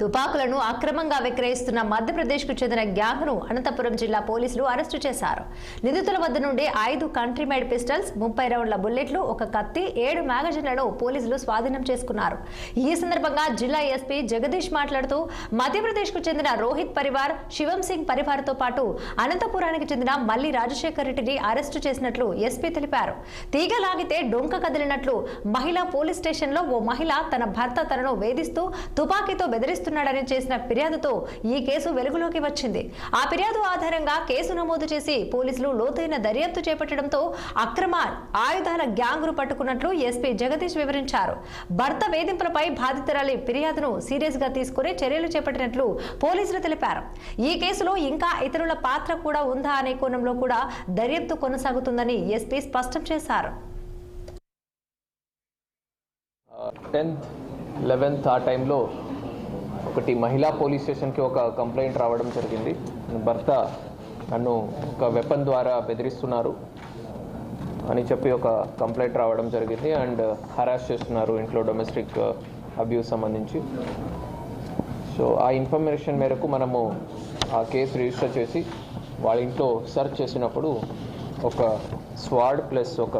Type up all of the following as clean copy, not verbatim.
తుపాకులను అక్రమంగా విక్రయిస్తున్న మధ్యప్రదేశ్కు చెందిన గ్యాంగ్ను అనంతపురం జిల్లా పోలీసులు అరెస్టు చేశారు. నిందితుల వద్ద నుండి 5 కంట్రీ మేడ్ పిస్టల్స్, 30 రౌండ్ల బుల్లెట్లు, ఒక కత్తి, 7 మ్యాగజైన్లను పోలీసులు స్వాధీనం చేసుకున్నారు. ఈ సందర్భంగా జిల్లా ఎస్పీ జగదీష్ మాట్లాడుతూ మధ్యప్రదేశ్కు చెందిన రోహిత్ పరివార్, శివం సింగ్ పరివార్తో పాటు అనంతపురానికి చెందిన మల్లి రాజశేఖర్ రెడ్డిని అరెస్టు చేసినట్లు ఎస్పీ తెలిపారు. తీగ లాగితే డొంక కదిలినట్లు మహిళా పోలీస్ స్టేషన్లో ఓ మహిళ తన భర్త తనను వేధిస్తూ తుపాకీతో బెదిరిస్తున్నాడని చేసిన ఫిర్యాదుతో ఈ కేసు వెలుగులోకి వచ్చింది. ఆ ఫిర్యాదు ఆధారంగా కేసు నమోదు చేసి పోలీసులు లోతైన దర్యాప్తు చేపట్టడంతో అక్రమ ఆయుధాల గ్యాంగ్ను పట్టుకున్నట్లు ఎస్పీ జగదీష్ వివరించారు. భర్త వేధింపులపై బాధితురాలి ఫిర్యాదును సీరియస్ గా తీసుకుని చర్యలు చేపట్టినట్లు పోలీసులు తెలిపారు. ఈ కేసులో ఇంకా ఇతరుల పాత్ర కూడా ఉందా అనే కోణంలో కూడా దర్యాప్తు కొనసాగుతుందని ఎస్పీ స్పష్టం చేశారు. 10th, 11th ఆ టైంలో ఒకటి మహిళా పోలీస్ స్టేషన్కి ఒక కంప్లైంట్ రావడం జరిగింది. భర్త నన్ను ఒక వెపన్ ద్వారా బెదిరిస్తున్నారు అని చెప్పి ఒక కంప్లైంట్ రావడం జరిగింది అండ్ హరాస్ చేస్తున్నారు ఇంట్లో డొమెస్టిక్ అబ్యూస్ సంబంధించి. సో ఆ ఇన్ఫర్మేషన్ మేరకు మనము ఆ కేసు రిజిస్టర్ చేసి వాళ్ళ ఇంట్లో సెర్చ్ చేసినప్పుడు ఒక స్వాడ్ ప్లస్ ఒక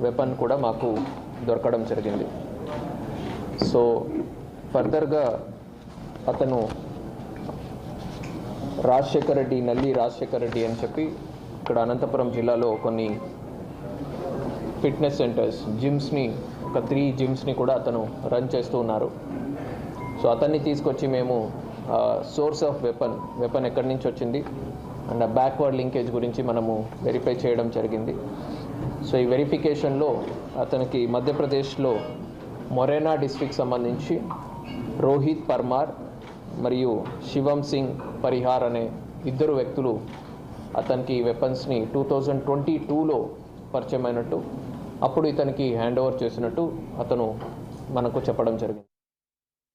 వెపన్ కూడా మాకు దొరకడం జరిగింది. సో ఫర్దర్గా అతను రాజశేఖర్ రెడ్డి, నల్లి రాజశేఖర్ రెడ్డి అని చెప్పి ఇక్కడ అనంతపురం జిల్లాలో కొన్ని ఫిట్నెస్ సెంటర్స్, జిమ్స్ని, ఒక 3 జిమ్స్ని కూడా అతను రన్ చేస్తూ ఉన్నారు. సో అతన్ని తీసుకొచ్చి మేము సోర్స్ ఆఫ్ వెపన్ ఎక్కడి నుంచి వచ్చింది అండ్ బ్యాక్వర్డ్ లింకేజ్ గురించి మనము వెరిఫై చేయడం జరిగింది. సో ఈ వెరిఫికేషన్లో అతనికి మధ్యప్రదేశ్లో మొరేనా డిస్ట్రిక్ట్ సంబంధించి రోహిత్ పర్మార్ మరియు శివం సింగ్ పరిహార్ అనే 2 వ్యక్తులు అతనికి వెపన్స్ని 2022లో పరిచయం అయినట్టు, అప్పుడు ఇతనికి హ్యాండ్ ఓవర్ చేసినట్టు అతను మనకు చెప్పడం జరిగింది.